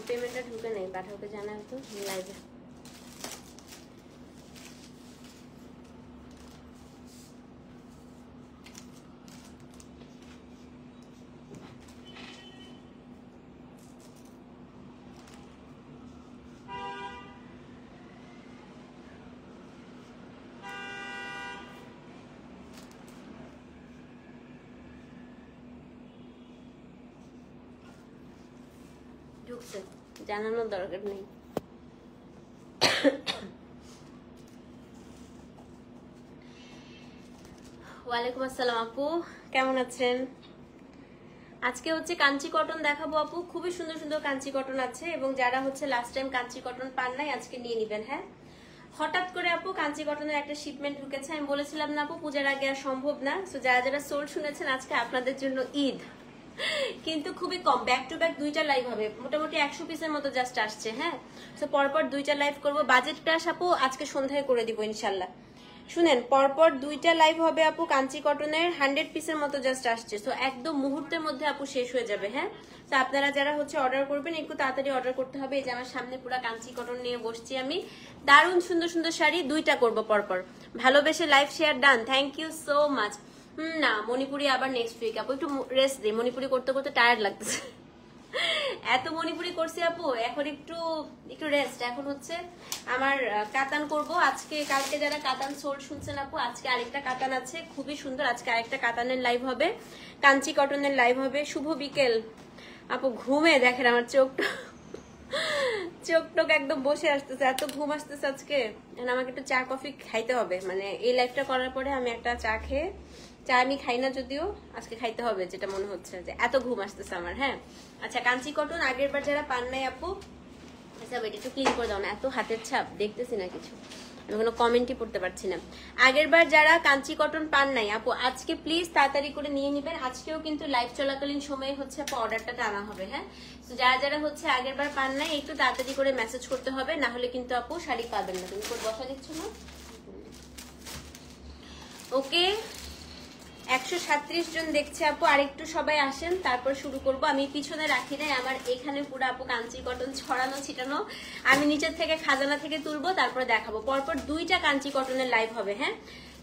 পেমেন্টটা ঢুকে নেই, পাঠাওকে জানাও তো লাইভে। ঢুকছে, জানানোর দরকার নেই। ওয়ালাইকুম আসসালাম আপু, কেমন আছেন? আজকে হচ্ছে কাঞ্চি কটন দেখাবো আপু, খুবই সুন্দর সুন্দর কাঞ্চি কটন আছে, এবং যারা হচ্ছে লাস্ট টাইম কাঞ্চি কটন পান নাই আজকে নিয়ে নিবেন। হ্যাঁ, হঠাৎ করে আপু কাঞ্চি কটনের একটা শিপমেন্ট ঢুকেছে, আমি বলেছিলাম না আপু পূজার আগে আর সম্ভব না। তো যারা যারা সোল শুনেছেন আজকে আপনাদের জন্য ঈদ, কিন্তু খুবই কম, ব্যাক টু ব্যাক 2টা লাইভ হবে, মোটামুটি 100 পিসের মতো জাস্ট আসছে। হ্যাঁ, তো পরপর 2টা লাইভ করবো, বাজেট ক্রাশ আপু আজকে সন্ধ্যায় করে দিব ইনশাল্লাহ। শুনেন, পরপর 2টা লাইভ হবে আপু, কাঞ্চি কটনের 100 পিসের মতো জাস্ট আসছে, তো একদম মুহূর্তের মধ্যে আপু শেষ হয়ে যাবে। হ্যাঁ, তো আপনারা যারা হচ্ছে অর্ডার করবেন একটু তাড়াতাড়ি অর্ডার করতে হবে। এই যে আমার সামনে পুরো কাঞ্চি কটন নিয়ে বসছি আমি, দারুণ সুন্দর সুন্দর শাড়ি, 2টা করবো পরপর। ভালোবেসে live share done, thank you so much. না মণিপুরি আবার নেক্সট উইক আপু, একটু রেস্ট দিই, মণিপুরি করতে করতে টায়ার্ড লাগতেছে, এত মণিপুরি করছি আপু, এখন একটু একটু রেস্ট। এখন হচ্ছে আমার কাতান করব আজকে, কালকে যারা কাতান সোল শুনছেন আপু, আজকে আরেকটা কাতান আছে খুবই সুন্দর, আজকে আরেকটা কাতানের লাইভ হবে, কাঞ্চি কটনের লাইভ হবে। শুভ বিকেল আপু, ঘুমে দেখেন আমার চোখ টোক একদম বসে আসতেছে, এত ঘুম আসতেছে আজকে। আমাকে একটু চা কফি খাইতে হবে, মানে এই লাইভটা করার পরে আমি একটা চা খেয়ে, চা আমি খাই না যদিও, আজকে খাইতে হবে, যেটা মনে হচ্ছে যে এত ঘুম আসতেছে আমার। হ্যাঁ, আচ্ছা কাঞ্চি কটন আগের বার যারা পান নাই আপু, আচ্ছা এটা একটু ক্লিন করে দাও না, এত হাতের ছাপ দেখতেছি না কিছু, আমি কোনো কমেন্টই পড়তে পারছি না। আগের বার যারা কাঞ্চি কটন পান নাই আপু, আজকে প্লিজ তাড়াতাড়ি করে নিয়ে নিবেন, আজকেও কিন্তু লাইভ চলাকালীন সময়ে হচ্ছে আপু অর্ডারটা টানা হবে। হ্যাঁ, তো যারা যারা হচ্ছে আগের বার পান নাই একটু তাড়াতাড়ি করে মেসেজ করতে হবে, না হলে কিন্তু আপু শাড়ি পাবেন না। তুমি কোড বসা দিচ্ছ না? ওকে, 137 জন দেখছে আপু, আরেকটু সবাই আসেন তারপর শুরু করব। আমি পিছনে রাখি নাই, আমার এখানে পুরো আপু কাঞ্চি কটন ছড়ানো ছিটানো, আমি নিচের থেকে খাজানা থেকে তুলবো, তারপর দেখাবো। পরপর 2টা কাঞ্চি কটনের লাইভ হবে। হ্যাঁ,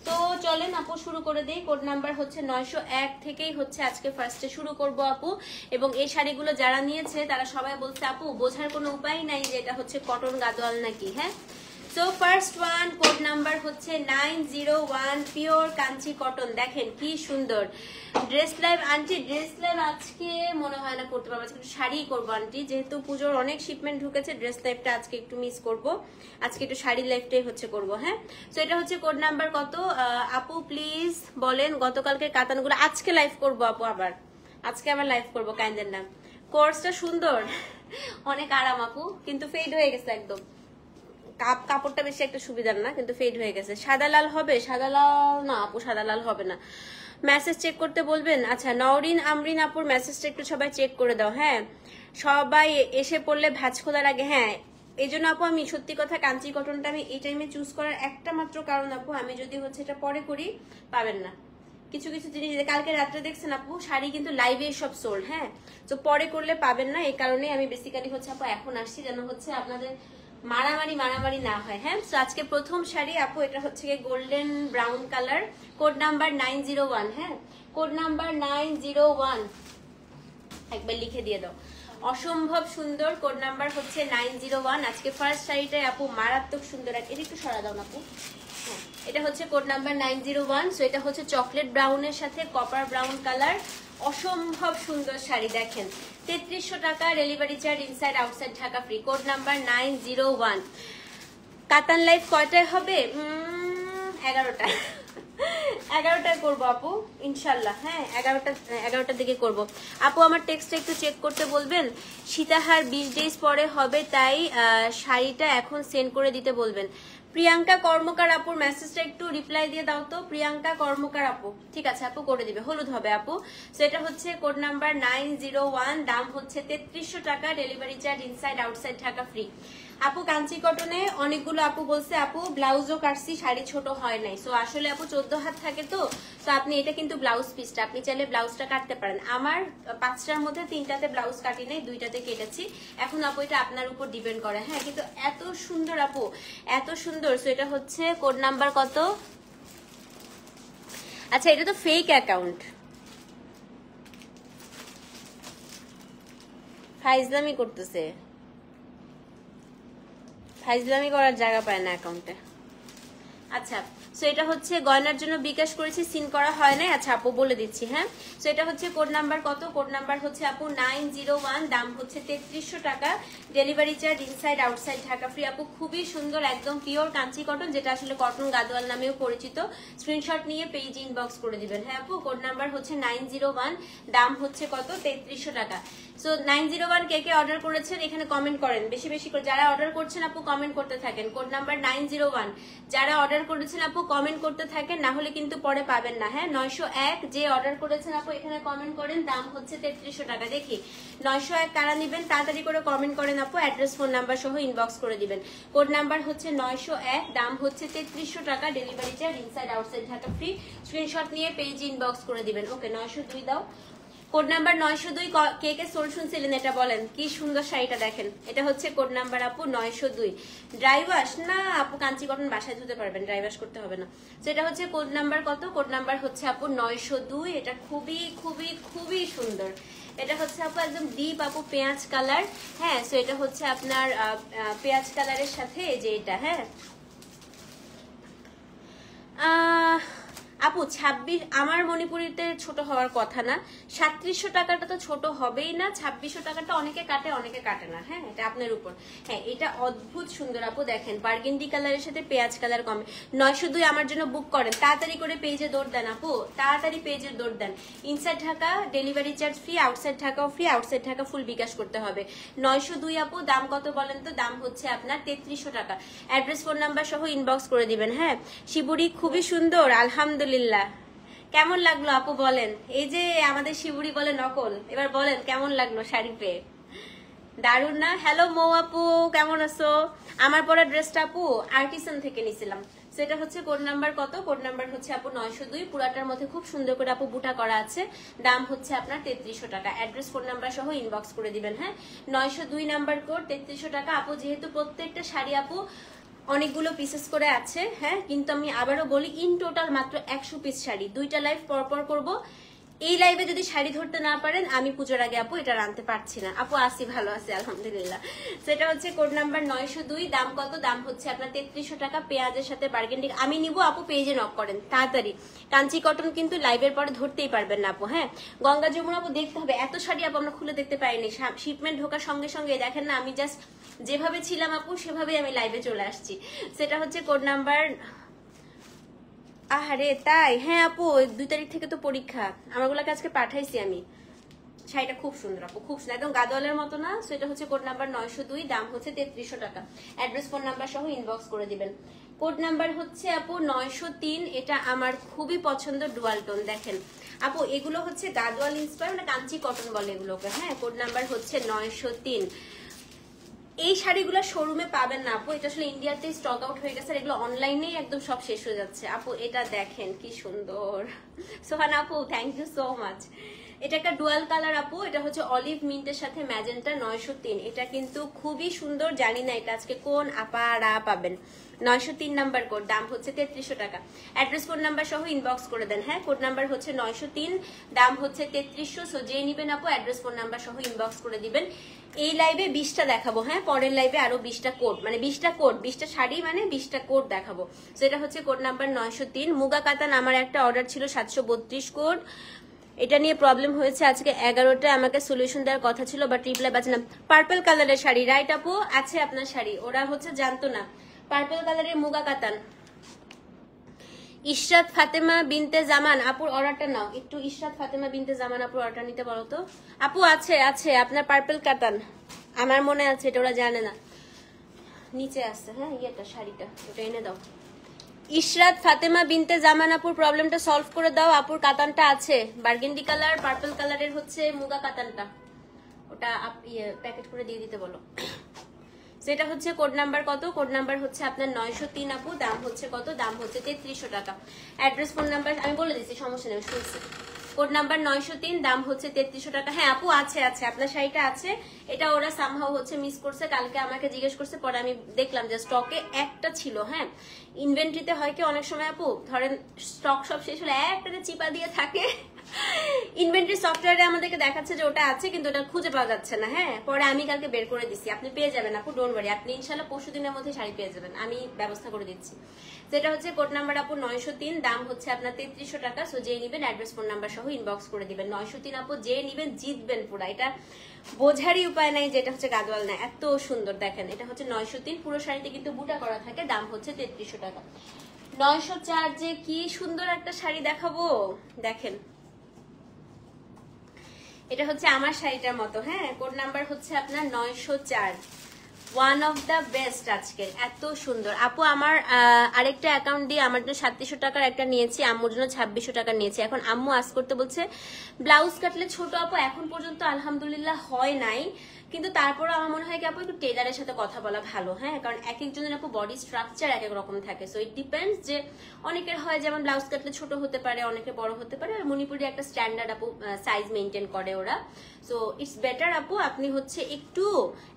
তো চলেন আপু শুরু করে দেই। কোড নাম্বার হচ্ছে 901 থেকেই হচ্ছে আজকে ফার্স্টে শুরু করব আপু, এবং এই শাড়িগুলো যারা নিয়েছে তারা সবাই বলছে আপু বোঝার কোনো উপায় নাই যে এটা হচ্ছে কটন গাদোয়াল নাকি। হ্যাঁ, so first one, code number হচ্ছে 901, পিওর কাঞ্চি কটন। দেখেন কি সুন্দর dress live. Aunty dress live আজকে মনে হয় না করতে পারবো, আজকে একটু শাড়ি করবো আন্টি, যেহেতু পুজোর অনেক শিপমেন্ট ঢুকেছে, ড্রেস লাইভটা আজকে একটু মিস করব, আজকে একটু শাড়ি লাইভটাই হচ্ছে করব। হ্যাঁ, তো এটা হচ্ছে কোড নাম্বার কত আপু প্লিজ বলেন। গতকালকে কাতানগুলো আজকে লাইভ করবো আপু, আবার আজকে আবার লাইভ করবো, কাইন্ডেন না। কোর্সটা সুন্দর, অনেক আরাম আপু, কিন্তু ফেড হয়ে গেছে একদম, কাপড়টা বেশি একটা সুবিধার না, কিন্তু ফেড হয়ে গেছে। সাদা লাল হবে? সাদা লাল না আপু, সাদা লাল হবে না। মেসেজ চেক করতে বলবেন। আচ্ছা নওরিন আমরিন আপুর মেসেজটা একটু সবাই চেক করে দাও। হ্যাঁ, সবাই এসে পড়লে ভাঁজ খোলার আগে। হ্যাঁ, এই জন্য আপু আমি সত্যি কথা কাঞ্চি কটনটা আমি এই টাইমে চুজ করার একটা মাত্র কারণ আপু, আমি যদি হচ্ছে এটা পরে করি পাবেন না কিছু কিছু জিনিস। কালকে রাত্রে দেখছেন আপু শাড়ি কিন্তু লাইভে সব সোল্ড। হ্যাঁ, তো পরে করলে পাবেন না, এই কারণে আমি বেসিক্যালি হচ্ছে আপু এখন আসছি, যেন হচ্ছে আপনাদের মারামারি না হয়। হ্যাঁ, তো আজকে প্রথম শাড়ি আপু, এটা হচ্ছে golden brown colour, code number 901। হ্যাঁ, কোড নাম্বার 901 একবার লিখে দিয়ে দাও, অসম্ভব সুন্দর। কোড নাম্বার হচ্ছে 901। আজকে ফার্স্ট শাড়িটাই আপু মারাত্মক সুন্দর, এটা একটু সরা দাও না আপু। হ্যাঁ, এটা হচ্ছে কোড নাম্বার 901। সো এটা হচ্ছে চকলেট ব্রাউনের সাথে কপার ব্রাউন কালার, অসম্ভব সুন্দর শাড়ি। দেখেন 3300 টাকা, delivery charge inside outside Dhaka free. Code number 901। কাতান লাইভ কয়টায় হবে? 11টায় করবো আপু ইনশাল্লাহ। হ্যাঁ, 11টার দিকে করব আপু। আমার টেক্সটটা একটু চেক করতে বলবেন। সীতাহার 20 ডেজ পরে হবে, তাই শাড়িটা এখন সেন্ড করে দিতে বলবেন। প্রিয়াঙ্কা কর্মকার আপুর মেসেজটা একটু রিপ্লাই দিয়ে দাও তো। প্রিয়াঙ্কা কর্মকার আপু, ঠিক আছে আপু করে দিবে, হলুদ হবে আপু। সেটা হচ্ছে কোড নাম্বার 901, দাম হচ্ছে 3300 টাকা, delivery charge inside outside Dhaka free. আপু কাঞ্চি কটনে অনেকগুলো আপু বলছে আপু ব্লাউজও কাটছি শাড়ি ছোট হয় নাই। সো আসলে আপু 14 হাত থাকে তো আপনি এটা কিন্তু ব্লাউজ পিসটা, আপনি চাইলে ব্লাউজটা কাটতে পারেন। আমার 5টার মধ্যে 3টাতে ব্লাউজ কাটি নাই, 2টাতে কেটেছি। এখন আপু এটা আপনার উপর ডিপেন্ড করে। হ্যাঁ কিন্তু এত সুন্দর আপু, এত সুন্দর। সো এটা হচ্ছে কোড নাম্বার কত? আচ্ছা এটা তো ফেক অ্যাকাউন্ট, ফাইজলামি করতেছে, ফাইজলামি করার জায়গা পায় না অ্যাকাউন্টে। আচ্ছা সো এটা হচ্ছে গয়নার জন্য বিকাশ করেছি, সিন করা হয় নাই। আচ্ছা আপু বলে দিচ্ছি। হ্যাঁ সো এটা হচ্ছে কোড নাম্বার কত? কোড নাম্বার হচ্ছে আপু 901, দাম হচ্ছে 3300 টাকা, delivery charge inside outside Dhaka free. আপু খুবই সুন্দর, একদম পিওর কাঞ্চি কটন, যেটা আসলে কটন গাদোয়াল নামেও পরিচিত। স্ক্রিনশট নিয়ে পেজ ইনবক্স করে দিবেন। হ্যাঁ আপু কোড নাম্বার হচ্ছে 901, দাম হচ্ছে কত? 3300 টাকা। সো 901 কে কে অর্ডার করেছেন এখানে কমেন্ট করেন বেশি বেশি করে। যারা অর্ডার করছেন আপু কমেন্ট করতে থাকেন। কোড নাম্বার 901, যারা অর্ডার করেছেন আপু কমেন্ট করতে থাকেন, না হলে কিন্তু পরে পাবেন না। হ্যাঁ 901 যে অর্ডার করেছেন আপু এখানে কমেন্ট করেন, দাম হচ্ছে 3300 টাকা। দেখি 901 কারা নেবেন, তাড়াতাড়ি করে কমেন্ট করেন আপু, অ্যাড্রেস ফোন নাম্বার সহ ইনবক্স করে দিবেন। কোড নাম্বার হচ্ছে 901, দাম হচ্ছে 3300 টাকা, delivery charge inside outside Dhaka free. Screenshot নিয়ে পেজ ইনবক্স করে দিবেন। ওকে 902 দাও। কোড নাম্বার 902 কে কে সোল শুনছিলেন এটা বলেন। কি সুন্দর শাড়িটা দেখেন, এটা হচ্ছে কোড নাম্বার আপু 902। ড্রাই ওয়াশ না আপু, কাঞ্চি কটন বাসায় ধুতে পারবেন, ড্রাই ওয়াশ করতে হবে না। তো এটা হচ্ছে কোড নাম্বার কত? কোড নাম্বার হচ্ছে আপু 902। এটা খুবই খুবই খুবই সুন্দর। এটা হচ্ছে আপু একদম ডিপ আপু পেঁয়াজ কালার। হ্যাঁ সো এটা হচ্ছে আপনার পেঁয়াজ কালারের সাথে যে এটা। হ্যাঁ আপু 26 আমার মণিপুরিতে ছোট হওয়ার কথা না, 3700 টাকাটা তো ছোট হবেই না, 2600 টাকাটা অনেকে কাটে অনেকে কাটে না। হ্যাঁ এটা আপনার উপর। হ্যাঁ এটা অদ্ভুত সুন্দর আপু, দেখেন বার্গেন্ডি কালারের সাথে পেঁয়াজ কালার কমে। 902 আমার জন্য বুক করেন, তাড়াতাড়ি করে পেজে দৌড় দেন আপু, তাড়াতাড়ি পেজে দৌড় দেন। Inside Dhaka delivery charge free, outside ঢাকাও free, outside Dhaka full bKash করতে হবে। 902 আপু, দাম কত বলেন তো? দাম হচ্ছে আপনার 3300 টাকা। অ্যাড্রেস ফোন নাম্বার সহ ইনবক্স করে দিবেন। হ্যাঁ শিবুরি খুবই সুন্দর, আলহামদুলিল্লাহ। কেমন লাগলো আপু বলেন? এই যে আমাদের শিবুরি বলে নকল, এবার বলেন কেমন লাগলো শাড়ি পেয়ে? দারুন না? হ্যালো মৌ আপু কেমন আছো? আমার পরা ড্রেসটা আপু আর্টিসান থেকে নিছিলাম। সেটা হচ্ছে কোড নাম্বার কত? কোড নাম্বার হচ্ছে আপু 902। পুরাটার মধ্যে খুব সুন্দর করে আপু বুটা করা আছে, দাম হচ্ছে আপনার 3300 টাকা। অ্যাড্রেস ফোন নাম্বার সহ ইনবক্স করে দিবেন। হ্যাঁ 902 নাম্বার কোড, 3300 টাকা। আপু যেহেতু প্রত্যেকটা শাড়ি আপু অনেকগুলো পিসেস করে আছে, হ্যাঁ কিন্তু আমি আবারও বলি ইন টোটাল মাত্র 100 পিস শাড়ি। 2টা লাইভ পরপর করব। এই লাইভে যদি শাড়ি ধরতে না পারেন আমি পুজোর আগে আপু এটা আনতে পারছি না। আপু আসি, ভালো আছে আলহামদুলিল্লাহ। সেটা হচ্ছে কোড নাম্বার 902। দাম কত? দাম হচ্ছে আপনার 3300 টাকা, পেঁয়াজের সাথে বার্গেন্ডি। আমি নিব আপু, পেজে নক করেন তাড়াতাড়ি। কাঞ্চি কটন কিন্তু লাইভের পরে ধরতেই পারবেন না আপু। হ্যাঁ গঙ্গা যমুনা আপু দেখতে হবে, এত শাড়ি আপু আমরা খুলে দেখতে পাইনি। শিপমেন্ট ঢোকার সঙ্গে সঙ্গে দেখেন না, আমি জাস্ট যেভাবে ছিলাম আপু সেভাবেই আমি লাইভে চলে আসছি। সেটা হচ্ছে কোড নাম্বার। আহারে তাই? হ্যাঁ আপু 2 তারিখ থেকে তো পরীক্ষা, আমারগুলোকে আজকে পাঠাইছি আমি। শাড়িটা খুব সুন্দর আপু, খুব সুন্দর, একদম গাদোয়ালের মতো না। সেটা হচ্ছে কোড নাম্বার 902, দাম হচ্ছে 3300 টাকা। অ্যাড্রেস ফোন নাম্বার সহ ইনবক্স করে দিবেন। কোড নাম্বার হচ্ছে আপু 903। এটা আমার খুবই পছন্দ, ডুয়াল টোন। দেখেন আপু এগুলো হচ্ছে গাদোয়াল ইন্সপায়ার, মানে কাঞ্চি কটন বলে এগুলোকে। হ্যাঁ কোড নাম্বার হচ্ছে 903। এই শাড়িগুলো শোরুমে পাবেন না আপু, এটা আসলে ইন্ডিয়াতে স্টক আউট হয়ে গেছে, এগুলো অনলাইনেই একদম সব শেষ হয়ে যাচ্ছে আপু। এটা দেখেন কি সুন্দর। সোহানা আপু থ্যাংক ইউ সো মাচ। এটা একটা ডুয়াল কালার আপু, এটা হচ্ছে অলিভ মিন্টের সাথে ম্যাজেন্টা। 903। এটা কিন্তু খুবই সুন্দর, জানি না এটা আজকে কোন আপারা পাবেন। 903 নাম্বার কোড, দাম হচ্ছে 3300 টাকা। অ্যাড্রেস ফোন নাম্বার সহ ইনবক্স করে দেন। হ্যাঁ কোড নাম্বার হচ্ছে 903, দাম হচ্ছে 3300। সো যে নিবেন আপু অ্যাড্রেস ফোন নাম্বার সহ ইনবক্স করে দিবেন। এই লাইভে 20টা দেখাবো, হ্যাঁ পরের লাইভে আরো 20টা কোড, মানে 20টা কোড, 20টা শাড়ি মানে 20টা কোড দেখাবো। সেটা হচ্ছে কোড নাম্বার 903। মুগা কাতান আমার একটা অর্ডার ছিল 732 কোড, এটা নিয়ে প্রবলেম হয়েছে আজকে 11টায়, আমাকে সলিউশন দেওয়ার কথা ছিল বাট রিপ্লাই পাচ্ছি না। পার্পল কালারের শাড়ি রাইট আপু? আছে আপনার শাড়ি, ওরা হচ্ছে জানতো না। পার্পল কালারের মুগা কাতান। ইশরাত ফাতেমা বিনতে জামান আপুর অর্ডারটা নাও একটু। ইশরাত ফাতেমা বিনতে জামান আপুর অর্ডার নিতে বলো তো আপু। আছে আছে আপনার পার্পল কাতান, আমার মনে আছে, এটা ওরা জানে না। নিচে আছে হ্যাঁ ইয়েটা, শাড়িটা ওটা এনে দাও। ইশরাত ফাতেমা বিনতে জামান আপুর প্রবলেমটা সলভ করে দাও। আপুর কাতানটা আছে, বার্গেন্ডি কালার পার্পল কালারের হচ্ছে মুগা কাতানটা, ওটা ইয়ে প্যাকেট করে দিয়ে দিতে বলো। যেটা হচ্ছে কোড নাম্বার কত, কোড নাম্বার হচ্ছে আপনার 903 আপু, দাম হচ্ছে কত, দাম হচ্ছে 3300 টাকা। অ্যাড্রেস ফোন নাম্বার আমি বলে দিচ্ছি, সমস্যা নেই, শুনছি। কোড নাম্বার 903, দাম হচ্ছে 3300 টাকা। হ্যাঁ আপু আছে আছে, আপনার শাড়িটা আছে, এটা ওরা সামহাও হচ্ছে মিস করছে, কালকে আমাকে জিজ্ঞেস করছে, পরে আমি দেখলাম যে স্টকে একটা ছিল। হ্যাঁ ইনভেন্টরিতে হয় কি অনেক সময় আপু, ধরেন স্টক সব শেষ হলে একটাতে চিপা দিয়ে থাকে, ইনভেন্টরি সফটওয়্যারে আমাদেরকে দেখাচ্ছে যে ওটা আছে কিন্তু ওটা খুঁজে পাওয়া যাচ্ছে না। হ্যাঁ পরে আমি কালকে বের করে দিচ্ছি, আপনি পেয়ে যাবেন আপু, ডোন্ট ওয়ারি, আপনি ইনশাল্লাহ পরশু দিনের মধ্যে শাড়ি পেয়ে যাবেন, আমি ব্যবস্থা করে দিচ্ছি। যেটা হচ্ছে কোড নাম্বার আপু 903, দাম হচ্ছে আপনার 3300 টাকা। সো যে নিবেন অ্যাড্রেস ফোন নাম্বার সহ ইনবক্স করে দিবেন। 903 আপু, যে নিবেন জিতবেন পুরা, এটা বোঝারই উপায় নাই যেটা হচ্ছে গাদওয়াল না, এত সুন্দর। দেখেন এটা হচ্ছে 903, পুরো শাড়িতে কিন্তু বুটা করা থাকে, দাম হচ্ছে 3300 টাকা। 904 যে কি সুন্দর একটা শাড়ি দেখাবো, দেখেন এটা হচ্ছে আমার শাড়িটার মতো। হ্যাঁ কোড নাম্বার হচ্ছে আপনার 904, ওয়ান অফ দ্য বেস্ট আজকের, এত সুন্দর। আপু আমার আরেকটা অ্যাকাউন্ট দিয়ে আমার জন্য 3700 টাকার একটা নিয়েছি, আম্মুর জন্য 2600 টাকা নিয়েছি। এখন আম্মু আজ করতে বলছে ব্লাউজ কাটলে ছোট, আপু এখন পর্যন্ত আলহামদুলিল্লাহ হয় নাই, কিন্তু তারপরে আমার মনে হয় কি আপু একটু টেলারের সাথে কথা বলা ভালো। হ্যাঁ কারণ এক একজনের আপু বডি স্ট্রাকচার এক এক রকম থাকে, সো ইট ডিপেন্ডস, যে অনেকের হয় যেমন ব্লাউজ কাটলে ছোট হতে পারে, অনেকে বড় হতে পারে, আর মণিপুরি একটা স্ট্যান্ডার্ড আপু সাইজ মেনটেন করে ওরা। সো ইটস বেটার আপু আপনি হচ্ছে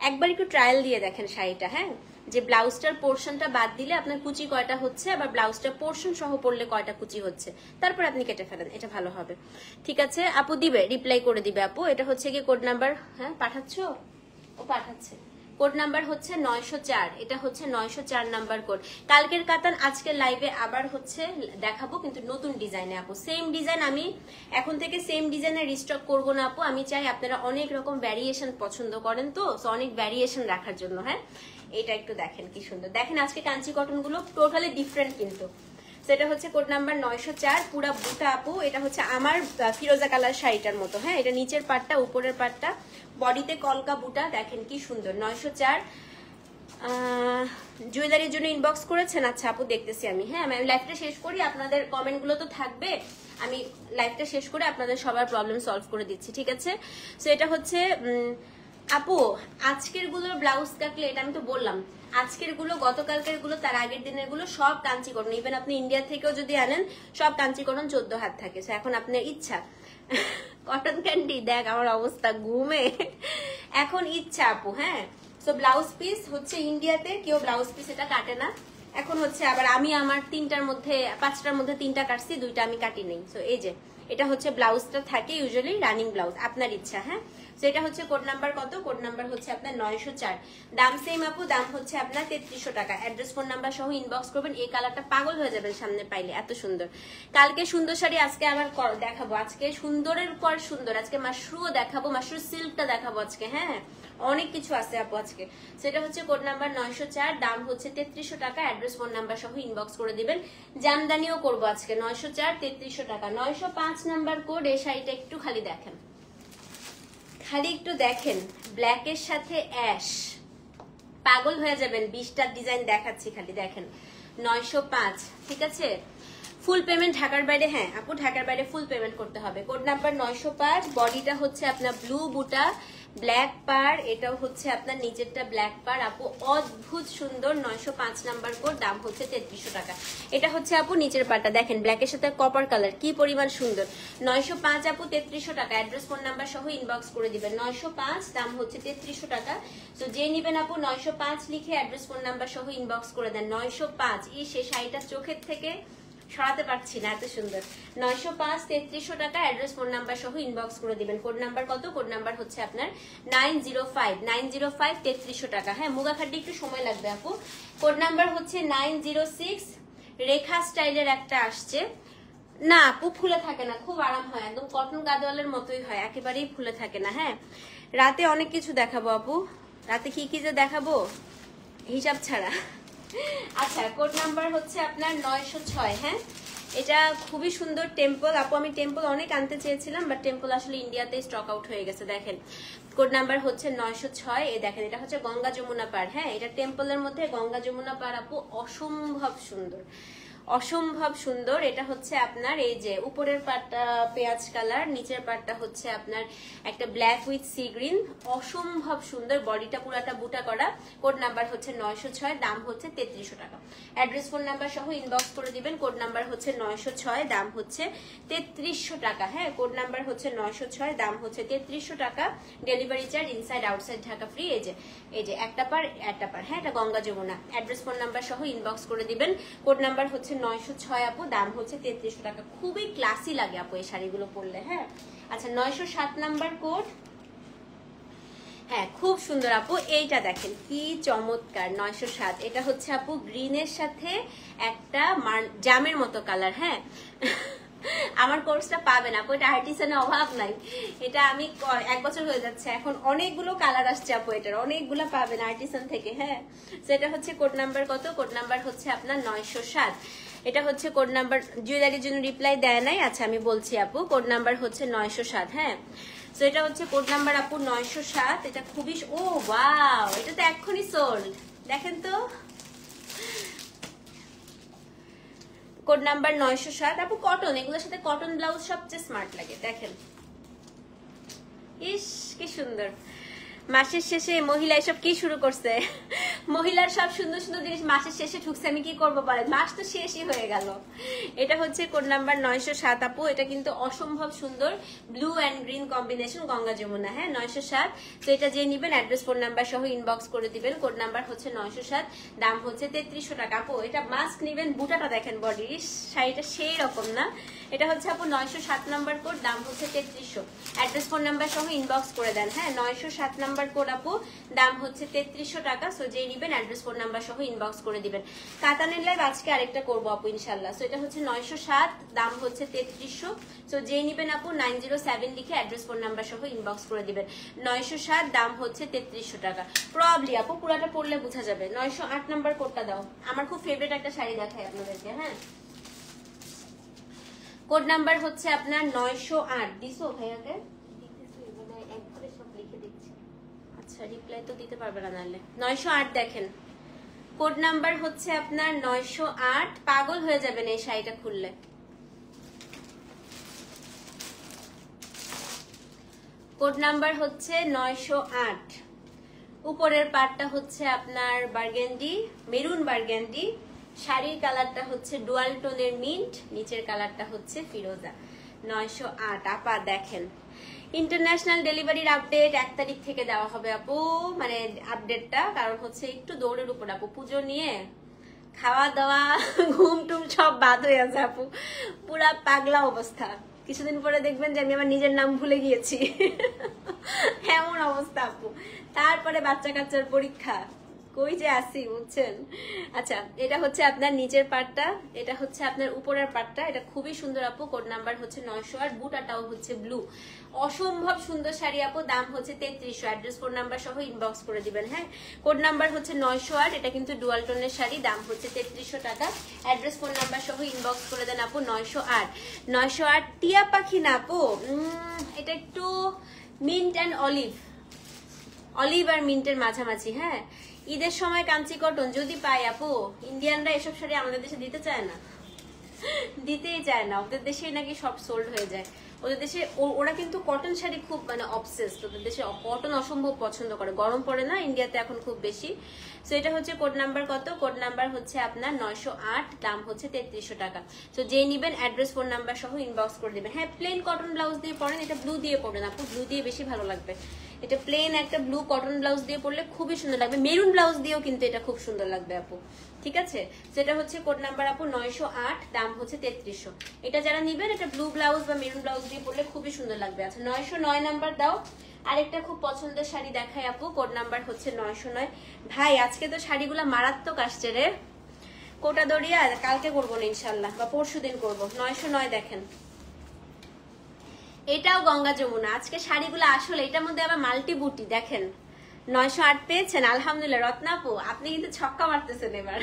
একবার একটু ট্রায়াল দিয়ে দেখেন শাড়িটা। হ্যাঁ যে ব্লাউজটার পোর্শনটা বাদ দিলে আপনার কুচি কয়টা হচ্ছে, আবার ব্লাউজটার পোর্শন সহ পড়লে কয়টা কুচি হচ্ছে, তারপর আপনি কেটে ফেলেন, এটা ভালো হবে। ঠিক আছে আপু, দিবে, রিপ্লাই করে দিবে আপু। এটা হচ্ছে কি কোড নাম্বার, হ্যাঁ পাঠাচ্ছো, ও পাঠাচ্ছে, কোড নাম্বার হচ্ছে 904, এটা হচ্ছে 904 নাম্বার কোড। কালকের কাতান আজকের লাইভে আবার হচ্ছে দেখাবো, কিন্তু নতুন ডিজাইনে আপু। সেম ডিজাইন আমি এখন থেকে সেম ডিজাইনে রিস্টক করবো না আপু, আমি চাই আপনারা অনেক রকম ভ্যারিয়েশন পছন্দ করেন, তো অনেক ভ্যারিয়েশন রাখার জন্য। হ্যাঁ এটা একটু দেখেন কি সুন্দর, দেখেন আজকে কাঞ্চি কটন গুলো টোটালি ডিফারেন্ট কিন্তু। সেটা হচ্ছে কোড নাম্বার 904, পুরা বুটা আপু। এটা হচ্ছে আমার ফিরোজা কালার শাড়িটার মতো। হ্যাঁ এটা নিচের পাটটা, উপরের পাটটা, বডিতে কলকা বুটা, দেখেন কি সুন্দর। 904 জুয়েলারির জন্য ইনবক্স করেছেন? আচ্ছা আপু দেখতেছি আমি। হ্যাঁ আমি লাইভটা শেষ করি, আপনাদের কমেন্ট গুলো তো থাকবে, আমি লাইভটা শেষ করে আপনাদের সবার প্রবলেম সলভ করে দিচ্ছি, ঠিক আছে? সো এটা হচ্ছে আপু আজকের গুলোর ব্লাউজ কাটলে, এটা আমি তো বললাম, আজকের গুলো, গতকালকের গুলো, তার আগের দিনের গুলো সব কাঞ্চি কটন, ইভেন আপনি ইন্ডিয়া থেকেও যদি আনেন সব কাঞ্চি কটন 14 হাত থাকে। এখন আপনার ইচ্ছা, কটন ক্যান্ডি দেখ আমার অবস্থা ঘুমে, এখন ইচ্ছা আপু। হ্যাঁ সো ব্লাউজ পিস হচ্ছে ইন্ডিয়াতে কেউ ব্লাউজ পিস এটা কাটে না, এখন হচ্ছে আবার আমি আমার 5টার মধ্যে 3টা কাটছি, 2টা আমি কাটি নেই। সো এই যে এটা হচ্ছে ব্লাউজটা থাকে ইউজুয়ালি রানিং ব্লাউজ, আপনার ইচ্ছা। হ্যাঁ সেটা হচ্ছে কোড নাম্বার কত, কোড নাম্বার হচ্ছে আপনার 904, দাম সেম আপু, দাম হচ্ছে আপনার 3300 টাকা। অ্যাড্রেস ফোন নাম্বার সহ ইনবক্স করবেন, এই কালারটা পাগল হয়ে যাবেন সামনে পাইলে, এত সুন্দর। কালকে সুন্দর শাড়ি আজকে আবার দেখাবো, আজকে সুন্দরের পর সুন্দর, আজকে মাশরুও দেখাবো, মাশরু সিল্কটা দেখাবো আজকে। হ্যাঁ অনেক কিছু আছে আপু আজকে। সেটা হচ্ছে কোড নাম্বার 904, দাম হচ্ছে 3300 টাকা। অ্যাড্রেস ফোন নাম্বার সহ ইনবক্স করে দিবেন, জামদানিও করবো আজকে। 904 3300 টাকা। 905 নাম্বার কোড, এই শাড়িটা একটু খালি দেখেন, খালি একটু দেখেন, ব্ল্যাকের সাথে অ্যাশ, পাগল হয়ে যাবেন। 20টা ডিজাইন দেখাচ্ছি, খালি দেখেন। 905, ঠিক আছে? ফুল পেমেন্ট ঢাকার বাইরে, হ্যাঁ আপু ঢাকার বাইরে ফুল পেমেন্ট করতে হবে। কোড নাম্বার 905, বডিটা হচ্ছে আপনার ব্লু বুটা, ব্ল্যাক পার, এটাও হচ্ছে আপনার নিচেরটা ব্ল্যাক পার আপু, অদ্ভুত সুন্দর। 905 নাম্বার কোড, দাম হচ্ছে 3300 টাকা। এটা হচ্ছে আপু নিচের পাটটা, দেখেন ব্ল্যাকের সাথে কপার কালার, কি পরিমাণ সুন্দর। 905 আপু 3300 টাকা। অ্যাড্রেস ফোন নাম্বার সহ ইনবক্স করে দিবেন। 905, দাম হচ্ছে 3300 টাকা। তো যে নিবেন আপু 905 লিখে অ্যাড্রেস ফোন নাম্বার সহ ইনবক্স করে দেন। 905, সে শাড়িটা চোখের থেকে সরাতে পারছি না, এত সুন্দর। 905 3300 টাকা। অ্যাড্রেস ফোন নাম্বার সহ ইনবক্স করে দিবেন। কোড নাম্বার কত, কোড নাম্বার হচ্ছে আপনার 905 3300 টাকা। হ্যাঁ মুগা খাড্ডি একটু সময় লাগবে আপু। কোড নাম্বার হচ্ছে 906, রেখা স্টাইলের একটা আসছে, না আপু ফুলে থাকে না, খুব আরাম হয়, একদম কটন গাদওয়ালের মতোই হয়, একেবারেই ফুলে থাকে না। হ্যাঁ রাতে অনেক কিছু দেখাবো আপু, রাতে কি কি যে দেখাবো হিসাব ছাড়া। আচ্ছা কোড নাম্বার হচ্ছে আপনার 906। হ্যাঁ এটা খুবই সুন্দর টেম্পল আপু, আমি টেম্পল অনেক আনতে চেয়েছিলাম, বাট টেম্পল আসলে ইন্ডিয়াতে স্টক আউট হয়ে গেছে। দেখেন কোড নাম্বার হচ্ছে 906, এই দেখেন এটা হচ্ছে গঙ্গা যমুনা পার। হ্যাঁ এটা টেম্পলের মধ্যে গঙ্গা যমুনা পার আপু, অসম্ভব সুন্দর, অসম্ভব সুন্দর। এটা হচ্ছে আপনার এই যে উপরের পাটটা পেঁয়াজ কালার, নিচের পাটটা হচ্ছে আপনার একটা ব্ল্যাক উইথ সি গ্রিন, অসম্ভব সুন্দর। বডিটা পুরাটা বুটা করা। কোড নাম্বার হচ্ছে 906, দাম হচ্ছে 3300 টাকা। অ্যাড্রেস ফোন নাম্বার সহ ইনবক্স করে দিবেন। কোড নাম্বার হচ্ছে 906, দাম হচ্ছে 3300 টাকা। হ্যাঁ, কোড নাম্বার হচ্ছে 906, দাম হচ্ছে 3300 টাকা। Delivery charge inside outside Dhaka free. এই যে একটা পার। হ্যাঁ, এটা Ganga Jamuna. Address phone number সহ ইনবক্স করে দিবেন। কোড নাম্বার হচ্ছে 906 আপু, দাম হচ্ছে 3300 টাকা। খুবই ক্লাসি লাগে আপু এই শাড়িগুলো পরলে। হ্যাঁ, আচ্ছা 907 নাম্বার কোড। হ্যাঁ, খুব সুন্দর আপু। এইটা দেখেন কি চমৎকার, 907। এটা হচ্ছে আপু গ্রিনের সাথে একটা জামের মতো কালার। হ্যাঁ, আমার কোর্সটা পাবেন আপু, এটা আর্টিসানের অভাব নাই। এটা আমি 1 বছর হয়ে যাচ্ছে, এখন অনেকগুলো কালার আসছে আপু, এটার অনেকগুলো পাবেন আর্টিসান থেকে। হ্যাঁ, সেটা হচ্ছে কোড নাম্বার কত? কোড নাম্বার হচ্ছে আপনার 907। এটা হচ্ছে কোড নাম্বার। জুয়েলারির জন্য রিপ্লাই দেয় নাই। আচ্ছা আমি বলছি আপু, কোড নাম্বার হচ্ছে 907। হ্যাঁ, তো এটা হচ্ছে কোড নাম্বার আপু 907। এটা খুবই, ও ওয়াও, এটা তো এক্ষুনি সোল্ড। দেখেন তো, কোড নাম্বার 907 আপু। কটন, এগুলোর সাথে কটন ব্লাউজ সবচেয়ে স্মার্ট লাগে। দেখেন, ইস কি সুন্দর। মাসের শেষে মহিলা এসব কি শুরু করছে? মহিলার সব সুন্দর সুন্দর জিনিস মাসের শেষে ঢুকছে, আমি কি করবো বলেন? মাস তো শেষই হয়ে গেল। এটা হচ্ছে কোড নাম্বার 907 আপু। এটা কিন্তু অসম্ভব সুন্দর, blue and green combination, Ganga Jamuna. হ্যাঁ, 907। তো এটা যে নিবেন অ্যাড্রেস ফোন নাম্বার সহ ইনবক্স করে দিবেন। কোড নাম্বার হচ্ছে 907, দাম হচ্ছে 3300 টাকা আপু। এটা মাস্ক নিবেন। বুটাটা দেখেন, বডি শাড়িটা সেই রকম না? এটা হচ্ছে আপু 907 নাম্বার কোড, দাম হচ্ছে 3300। অ্যাড্রেস ফোন নাম্বার সহ ইনবক্স করে দেন। হ্যাঁ, 907 নাম্বার কোড আপু, দাম হচ্ছে 3300 টাকা। সো যেই নিবেন অ্যাড্রেস ফোন নাম্বার সহ ইনবক্স করে দিবেন। কাতানের লাইভ আজকে আরেকটা করবো আপু ইনশাল্লাহ। সো এটা হচ্ছে 907, দাম হচ্ছে 3300। সো যেই নিবেন আপু 907 লিখে অ্যাড্রেস ফোন নাম্বার সহ ইনবক্স করে দিবেন। 907, দাম হচ্ছে 3300 টাকা। প্রবলি আপু পুরাটা পড়লে বোঝা যাবে। 908 নাম্বার কোডটা দাও। আমার খুব ফেভারিট একটা শাড়ি দেখাই আপনাদেরকে। হ্যাঁ, কোড নাম্বার হচ্ছে আপনার 908। দিছো ভাইয়াকে? একবারে সব লিখে দিচ্ছি। আচ্ছা, রিপ্লাই তো দিতে পারবে না নাহলে। 908 দেখেন, কোড নাম্বার হচ্ছে আপনার 908। পাগল হয়ে যাবেন এই শাড়িটা খুললে। কোড নাম্বার হচ্ছে 908। উপরের পার্টটা হচ্ছে আপনার বার্গেন্ডি, মেরুন বার্গেন্ডি। শাড়ির কালারটা হচ্ছে ডুয়াল টোনের মিন্ট, নিচের কালারটা হচ্ছে ফিরোজা। 908 আপা দেখেন। ইন্টারন্যাশনাল ডেলিভারির আপডেট 1 তারিখ থেকে দেওয়া হবে আপু, মানে আপডেটটা। কারণ হচ্ছে একটু দৌড়ের উপর আপু, পুজো নিয়ে খাওয়া দাওয়া ঘুম টুম সব বাদ হয়ে আছে আপু, পুরা পাগলা অবস্থা। কিছুদিন পরে দেখবেন যে আমি আমার নিজের নাম ভুলে গিয়েছি, এমন অবস্থা আপু। তারপরে বাচ্চা কাচ্চার পরীক্ষা, কই যে আসি বুঝছেন। আচ্ছা, এটা হচ্ছে আপনার নিচের পার্টটা, এটা হচ্ছে আপনার উপরের পার্টটা। এটা খুবই সুন্দর আপু। কোড নাম্বার হচ্ছে 908। বুটাটাও হচ্ছে ব্লু, অসম্ভব সুন্দর শাড়ি আপু। দাম হচ্ছে 3300। অ্যাড্রেস ফোন নাম্বার সহ ইনবক্স করে দিবেন। হ্যাঁ, কোড নাম্বার হচ্ছে 908। এটা কিন্তু ডুয়াল টোনের শাড়ি, দাম হচ্ছে 3300 টাকা। অ্যাড্রেস ফোন নাম্বার সহ ইনবক্স করে দেন আপু। 908। 908 টিয়া পাখি না আপু, এটা একটু মিন্ট অ্যান্ড অলিভ, অলিভ আর মিন্টের মাঝামাঝি। হ্যাঁ, ঈদের সময় কাঞ্চি কটন যদি পাই আপু, ইন্ডিয়ানরা এসব শাড়ি আমাদের দেশে দিতে চায় না, দিতেই চায় না। ওদের দেশে নাকি সব সোল্ড হয়ে যায়। ওদের দেশে ওরা কিন্তু কটন শাড়ি খুব মানে অবসেসড। ওদের দেশে কটন অসম্ভব পছন্দ করে, গরম পড়ে না ইন্ডিয়াতে এখন খুব বেশি। সো এটা হচ্ছে কোড নাম্বার কত? কোড নাম্বার হচ্ছে আপনার 908, দাম হচ্ছে 3300 টাকা। তো যেই নিবেন অ্যাড্রেস ফোন নাম্বার সহ ইনবক্স করে দিবেন। হ্যাঁ, প্লেন কটন ব্লাউজ দিয়ে পরেন, এটা ব্লু দিয়ে পড়বেন আপু, ব্লু দিয়ে বেশি ভালো লাগবে। এটা প্লেন একটা ব্লু কটন ব্লাউজ দিয়ে পরলে খুবই সুন্দর লাগবে। মেরুন ব্লাউজ দিয়েও কিন্তু এটা খুব সুন্দর লাগবে আপু, ঠিক আছে। সেটা হচ্ছে কোড নাম্বার আপু 908, দাম হচ্ছে 3300। এটা যারা নিবেন, এটা ব্লু ব্লাউজ বা মেরুন ব্লাউজ দিয়ে পরলে খুবই সুন্দর লাগবে। আচ্ছা 909 নাম্বার দাও। আরেকটা খুব পছন্দের শাড়ি দেখাই আপু, কোড নাম্বার হচ্ছে 909। ভাই আজকে তো শাড়িগুলা মারাত্মক আসছে রে। কোটা দড়িয়া কালকে করবো না ইনশাল্লাহ, বা পরশু দিন করবো। 909 দেখেন, এটাও গঙ্গা যমুনা। আজকে শাড়িগুলো আসলে এটার মধ্যে আবার মাল্টি বুটি দেখেন। 908 পেয়েছেন, আলহামদুলিল্লাহ। রত্নাপু আপনি কিন্তু ছক্কা মারতেছেন এবার,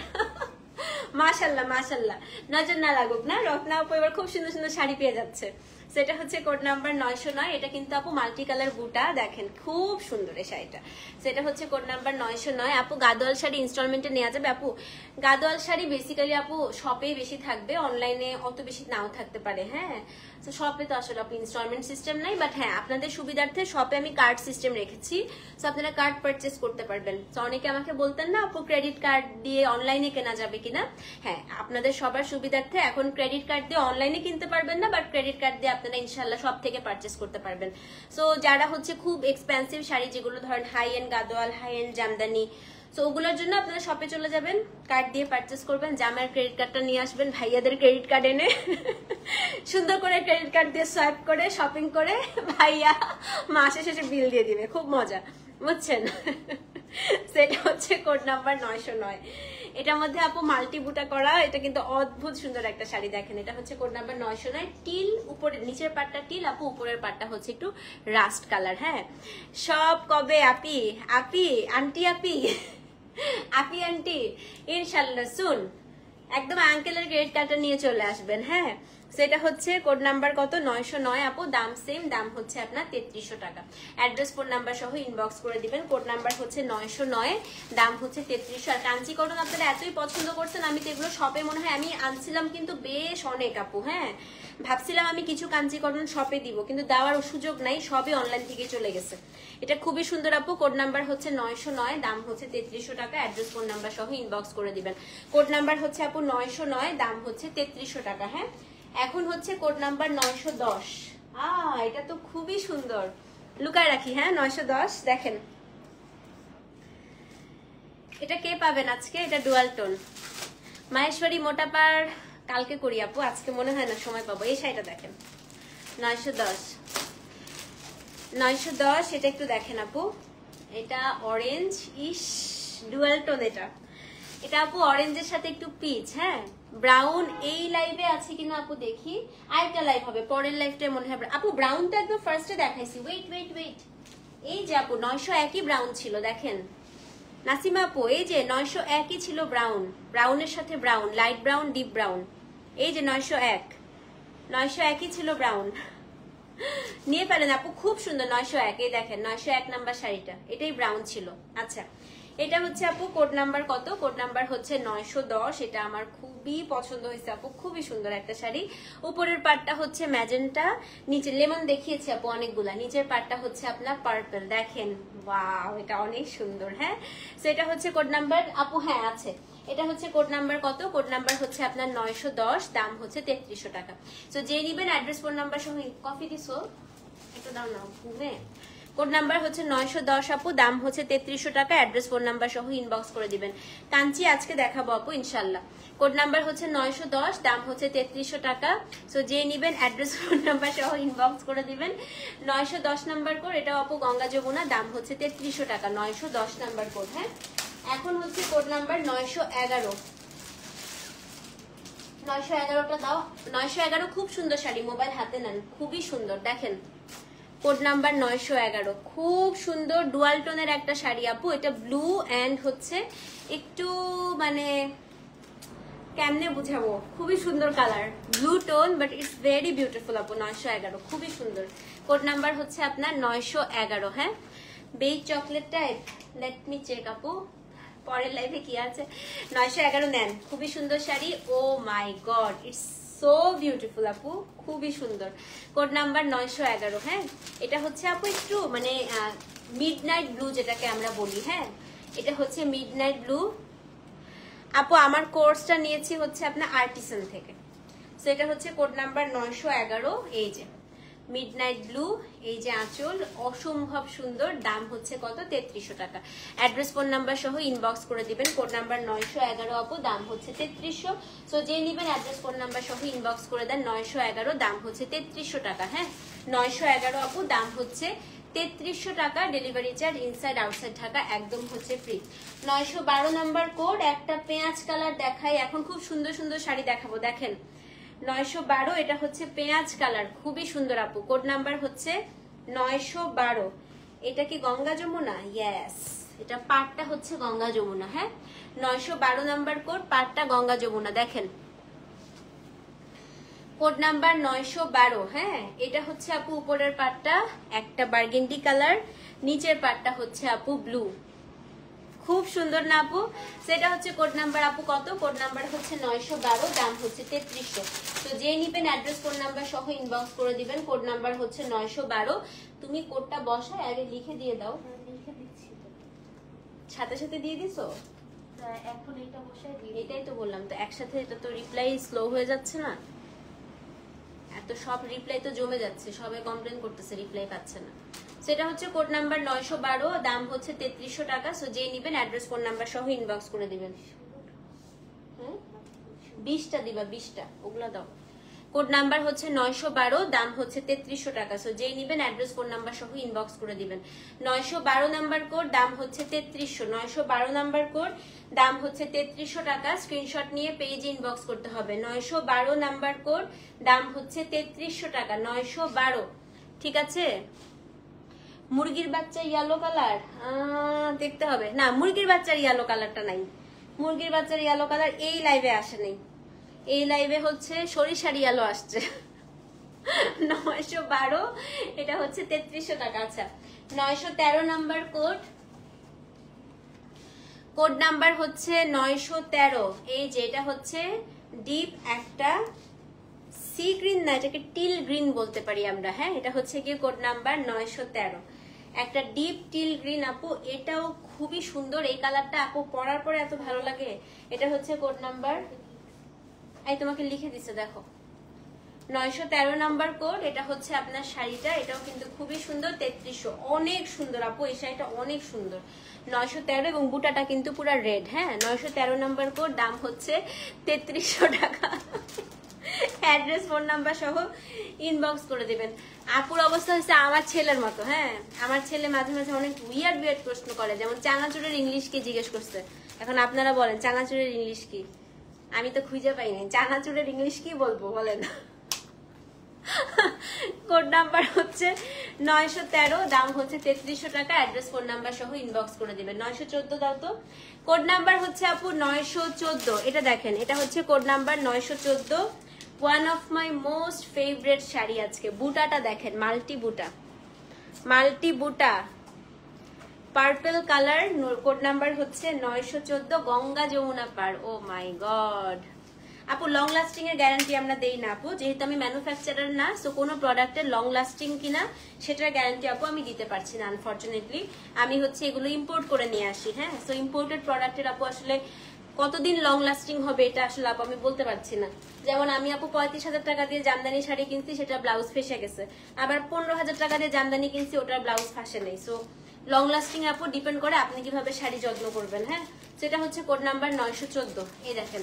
মাশাল্লাহ মাশাল্লাহ। নজর না লাগুক না, রত্নাপু এবার খুব সুন্দর সুন্দর শাড়ি পেয়ে যাচ্ছে। সেটা হচ্ছে কোড নাম্বার 909। এটা কিন্তু আপু মাল্টি কালার বুটা, দেখেন খুব সুন্দর এই শাড়িটা। সেটা হচ্ছে কোড নাম্বার 909। আপু গাদোয়াল শাড়ি ইনস্টলমেন্টে নেওয়া যাবে? আপু গাদোয়াল শাড়ি বেসিক্যালি আপু শপে বেশি থাকবে, অনলাইনে অত বেশি নাও থাকতে পারে। হ্যাঁ, তো শপে তো আসলে আপু ইনস্টলমেন্ট সিস্টেম নাই, বাট হ্যাঁ আপনাদের সুবিধার্থে শপে আমি কার্ড সিস্টেম রেখেছি, তো আপনারা কার্ড পারচেস করতে পারবেন। তো অনেকে আমাকে বলতেন না আপু ক্রেডিট কার্ড দিয়ে অনলাইনে কেনা যাবে কিনা, হ্যাঁ আপনাদের সবার সুবিধার্থে এখন ক্রেডিট কার্ড দিয়ে অনলাইনে কিনতে পারবেন না, বাট ক্রেডিট কার্ড দিয়ে আপনারা ইনশাল্লাহ সব থেকে পারচেস করতে পারবেন। সো যারা হচ্ছে খুব এক্সপেন্সিভ শাড়ি, যেগুলো ধরেন high end Gadwal, high end Jamdani, তো ওগুলোর জন্য আপনারা শপে চলে যাবেন, কার্ড দিয়ে পারচেস করবেন, জামার ক্রেডিট কার্ডটা নিয়ে আসবেন, ভাইয়াদের ক্রেডিট কার্ড এনে সুন্দর করে ক্রেডিট কার্ড দিয়ে সোয়াইপ করে শপিং করে ভাইয়া মাসে শেষে বিল দিয়ে দিবে, খুব মজা, বুঝছেন? সেটা হচ্ছে কোড নাম্বার 909। এটার মধ্যে আপু মাল্টি বুটা করা, এটা কিন্তু অদ্ভুত সুন্দর একটা শাড়ি। দেখেন এটা হচ্ছে কোড নাম্বার 909। টিল উপরে, নিচের পাটটা টিল আপু, উপরের পাটটা হচ্ছে একটু রাস্ট কালার। হ্যাঁ, সব কবে আপি আপি আন্টি আপি আপি আন্টি ইনশাল্লাহ সুন একদম আঙ্কেলের ক্রেডিট কার্ডটা নিয়ে চলে আসবেন। হ্যাঁ, সেটা হচ্ছে কোড নাম্বার কত? 909 আপু, দাম সেম, দাম হচ্ছে আপনার 3300 টাকা। অ্যাড্রেস ফোন নাম্বার সহ ইনবক্স করে দিবেন। কোড নাম্বার হচ্ছে 909, দাম হচ্ছে 3300। আর কাঞ্চি কটন আপনারা এতই পছন্দ করছেন, আমি তো এগুলো শপে মনে হয় আমি আনছিলাম কিন্তু বেশ অনেক আপু। হ্যাঁ, ভাবছিলাম আমি কিছু কাঞ্চি কটন শপে দিব, কিন্তু দেওয়ার সুযোগ নাই, সবই অনলাইন থেকে চলে গেছে। এটা খুবই সুন্দর আপু, কোড নাম্বার হচ্ছে 909, দাম হচ্ছে 3300 টাকা। অ্যাড্রেস ফোন নাম্বার সহ ইনবক্স করে দিবেন। কোড নাম্বার হচ্ছে আপু 909, দাম হচ্ছে 3300 টাকা। হ্যাঁ, এখন হচ্ছে কোড নাম্বার 910। এটা তো খুবই সুন্দর, লুকায় রাখি। হ্যাঁ, 910 দেখেন, এটা কে পাবেন আজকে? এটা ডুয়াল টোন মাহেশ্বরী মোটাপার কালকে করি আপু, আজকে মনে হয় না সময় পাবো। এই শাড়িটা দেখেন 910, এটা একটু দেখেন আপু, এটা অরেঞ্জ ইস ডুয়াল টোন। এটা আপু অরেঞ্জের সাথে একটু পিচ, হ্যাঁ ব্রাউন। এই লাইভে আছে কিনা আপু দেখি, আরেকটা লাইভ হবে পরের লাইভটা মনে হয়। আপু ব্রাউনটা একদম ফার্স্টে দেখাইছি, ওয়েট ওয়েট ওয়েট, এই যে আপু 901ই ব্রাউন ছিল, দেখেন নাসিমা আপু, এই যে 901ই ছিল ব্রাউন, ব্রাউনের সাথে brown, light brown, deep brown, এই যে 901ই ছিল ব্রাউন। নিয়ে ফেলেন আপু, খুব সুন্দর 901। এই দেখেন 901 নাম্বার শাড়িটা, এটাই ব্রাউন ছিল। আচ্ছা, এটা হচ্ছে আপু কোড নাম্বার কত? কোড নাম্বার হচ্ছে 910। এটা আমার খুবই পছন্দ হয়েছে আপু, খুবই সুন্দর একটা শাড়ি। উপরের পাটটা হচ্ছে ম্যাজেন্টা, নিচে লেমন দেখিয়েছি আপু অনেকগুলা, নিচের পাটটা হচ্ছে আপনার পার্পল। দেখেন ওয়াও, এটা অনেক সুন্দর। হ্যাঁ, তো এটা হচ্ছে কোড নাম্বার আপু, হ্যাঁ আছে। এটা হচ্ছে কোড নাম্বার কত? কোড নাম্বার হচ্ছে আপনার 910, দাম হচ্ছে 3300 টাকা। তো যে নিবেন অ্যাড্রেস ফোন নাম্বার সহ, কফি দিছো একটু দাও না ঘুমে। কোড নাম্বার হচ্ছে 910 আপু, দাম হচ্ছে 3300 টাকা। অ্যাড্রেস ফোন নাম্বার সহ ইনবক্স করে দিবেন। কাঞ্চি আজকে দেখাবো আপু ইনশাল্লাহ। কোড নাম্বার হচ্ছে 910, দাম হচ্ছে 3300 টাকা। সো যে নিবেন অ্যাড্রেস ফোন নাম্বার সহ ইনবক্স করে দিবেন। 910 নাম্বার কোড, এটাও আপু গঙ্গা যমুনা, দাম হচ্ছে 3300 টাকা। 910 নাম্বার কোড। হ্যাঁ, এখন হচ্ছে কোড নাম্বার 911। 911টা দাও। 911 খুব সুন্দর শাড়ি, মোবাইল হাতে নেন, খুবই সুন্দর। দেখেন কোড নাম্বার 911, খুব সুন্দর ডুয়াল টোনের একটা শাড়ি আপু। এটা ব্লু এন্ড হচ্ছে একটু মানে কেমনে বুঝাবো, খুবই সুন্দর colour, blue tone, but it's very beautiful আপু। 911 খুবই সুন্দর। কোড নাম্বার হচ্ছে আপনার 911। হ্যাঁ, bake chocolate type, let me check আপু পরের লাইফে কি আছে। 911 নেন, খুবই সুন্দর sari. Oh my god, it's so beautiful আপু, খুবই সুন্দর। Code number 911। হ্যাঁ, এটা হচ্ছে আপু একটু মানে মিডনাইট ব্লু যেটাকে আমরা বলি। হ্যাঁ, এটা হচ্ছে মিডনাইট ব্লু আপু। আমার কোর্সটা নিয়েছি হচ্ছে আপনার আর্টিসান থেকে। সো এটা হচ্ছে কোড নাম্বার 911। এই যে মিডনাইট ব্লু, এই যে আঁচল, অসম্ভব সুন্দর। দাম হচ্ছে কত? 3300 টাকা। অ্যাড্রেস ফোন নাম্বার সহ ইনবক্স করে দিবেন। কোড নাম্বার 911 আপু, দাম হচ্ছে 3300। সো যে নিবেন অ্যাড্রেস ফোন নাম্বার সহ ইনবক্স করে দেন। 911, দাম হচ্ছে 3300 টাকা। হ্যাঁ, 911 আপু, দাম হচ্ছে 3300 টাকা। Delivery charge inside outside Dhaka একদম হচ্ছে ফ্রি। 912 নাম্বার কোড, একটা পেঁয়াজ কালার দেখাই এখন, খুব সুন্দর সুন্দর শাড়ি দেখাবো। দেখেন 912, এটা হচ্ছে পেঁয়াজ কালার, খুবই সুন্দর আপু। কোড নাম্বার হচ্ছে 912। এটা কি গঙ্গা যমুনা? ইয়েস, এটা পাটটা হচ্ছে গঙ্গা যমুনা। হ্যাঁ, 912 নাম্বার কোড, পাটটা গঙ্গা যমুনা। দেখেন কোড নাম্বার 912। হ্যাঁ, এটা হচ্ছে আপু উপরের পার্টটা একটা বার্গেন্ডি কালার, নিচের পার্টটা হচ্ছে আপু ব্লু। খুব সুন্দর না আপু? সেটা হচ্ছে কোড নাম্বার আপু কত? কোড নাম্বার হচ্ছে 912, দাম হচ্ছে 3300। তো যে নিবেন অ্যাড্রেস কোড নাম্বার সহ ইনবক্স করে দিবেন। কোড নাম্বার হচ্ছে 912। তুমি কোডটা বসায় আগে লিখে দিয়ে দাও। লিখে দিচ্ছি তো। সাথে সাথে দিয়ে দিছো? এখন এটা বসায় দিই। এটাই তো বললাম, তো একসাথে এটা তো রিপ্লাই স্লো হয়ে যাচ্ছে না? এত সব রিপ্লাই তো জমে যাচ্ছে, সবাই কমপ্লেন করতেছে রিপ্লাই পাচ্ছে না। সেটা হচ্ছে কোড নাম্বার 912, দাম হচ্ছে 3300 টাকা। সো যে নিবেন অ্যাড্রেস ফোন নাম্বার সহ ইনবক্স করে দিবেন। হ্যাঁ 20টা দিবা, 20টা ওগুলা দাও। কোড নাম্বার হচ্ছে 912, দাম হচ্ছে 3300 টাকা। সো যেই নিবেন অ্যাড্রেস ফোন নাম্বার সহ ইনবক্স করে দিবেন। 912 নাম্বার কোড, দাম হচ্ছে 3300। 912 নাম্বার কোড, দাম হচ্ছে 3300 টাকা। স্ক্রিনশট নিয়ে পেজে ইনবক্স করতে হবে। 912 নাম্বার কোড, দাম হচ্ছে 3300 টাকা। 912, ঠিক আছে? মুরগির বাচ্চা ইয়েলো কালার দেখতে হবে না, মুরগির বাচ্চার ইয়েলো কালারটা নাই। মুরগির বাচ্চার ইয়েলো কালার এই লাইভে আসে নাই, এই লাইভে হচ্ছে সরিষার ইয়েলো আসছে। 912, এটা হচ্ছে 3300 টাকা। আচ্ছা 913 নাম্বার কোড, কোড নাম্বার হচ্ছে 913। এই যে এটা হচ্ছে ডিপ একটা সি গ্রিন, না এটাকে টিল গ্রিন বলতে পারি আমরা। হ্যাঁ, এটা হচ্ছে গিয়ে কোড নাম্বার 913, একটা ডিপ টিল গ্রিন আপু। এটাও খুবই সুন্দর, এই কালারটা আপু পরার পরে এত ভালো লাগে। এটা হচ্ছে কোড নাম্বার, এই তোমাকে লিখে দিছে দেখো, 913 নাম্বার কোড। এটা হচ্ছে আপনার শাড়িটা, এটাও কিন্তু খুবই সুন্দর। 3300, অনেক সুন্দর আপু, এই শাড়িটা অনেক সুন্দর। 913 এবং বুটাটা কিন্তু পুরো রেড। হ্যাঁ 913 নাম্বার কোড, দাম হচ্ছে 3300 টাকা। অ্যাড্রেস ফোন নাম্বার সহ ইনবক্স করে দিবেন। আপুর অবস্থা হচ্ছে আমার ছেলের মতো। হ্যাঁ, আমার ছেলে মাঝে মাঝে অনেক উইয়ার্ড উইয়ার্ড প্রশ্ন করে, যেমন চানাচুরের ইংলিশ কি জিজ্ঞেস করছে। এখন আপনারা বলেন চানাচুরের ইংলিশ কি? আমি তো খুঁজে পাইনি, চানাচুরের ইংলিশ কি বলবো বলেন। কোড নাম্বার হচ্ছে 913, দাম হচ্ছে 3300 টাকা। অ্যাড্রেস ফোন নাম্বার সহ ইনবক্স করে দিবেন। 914 দাও তো। কোড নাম্বার হচ্ছে আপু 914, এটা দেখেন, এটা হচ্ছে code number 914। One of my most favourite sari আজকে। বুটাটা দেখেন, মাল্টি বুটা, মাল্টি বুটা পার্পল কালার। কোড নাম্বার হচ্ছে 914, গঙ্গা যমুনা পার। ও মাই গড আপু, লং লাস্টিং এর গ্যারান্টি আমরা দেই না আপু, যেহেতু আমি ম্যানুফ্যাকচারার না। সো কোনো প্রোডাক্টের লং লাস্টিং কিনা সেটার গ্যারান্টি আপু আমি দিতে পারছি না আনফরচুনেটলি। আমি হচ্ছে এগুলো ইম্পোর্ট করে নিয়ে আসি। হ্যাঁ, সো ইম্পোর্টেড প্রোডাক্টের আপু আসলে কতদিন লং লাস্টিং হবে এটা আসলে আপু আমি বলতে পারছি না। যেমন আমি আপু 35,000 টাকা দিয়ে জামদানি শাড়ি কিনছি, সেটা ব্লাউজ ফেসে গেছে। আবার 15,000 টাকা দিয়ে জামদানি কিনছি, ওটার ব্লাউজ ফাঁসে নেই। সো লং লাস্টিং আপু ডিপেন্ড করে আপনি কিভাবে শাড়ি যত্ন করবেন। হ্যাঁ, সেটা হচ্ছে কোড নাম্বার 914। এই দেখেন,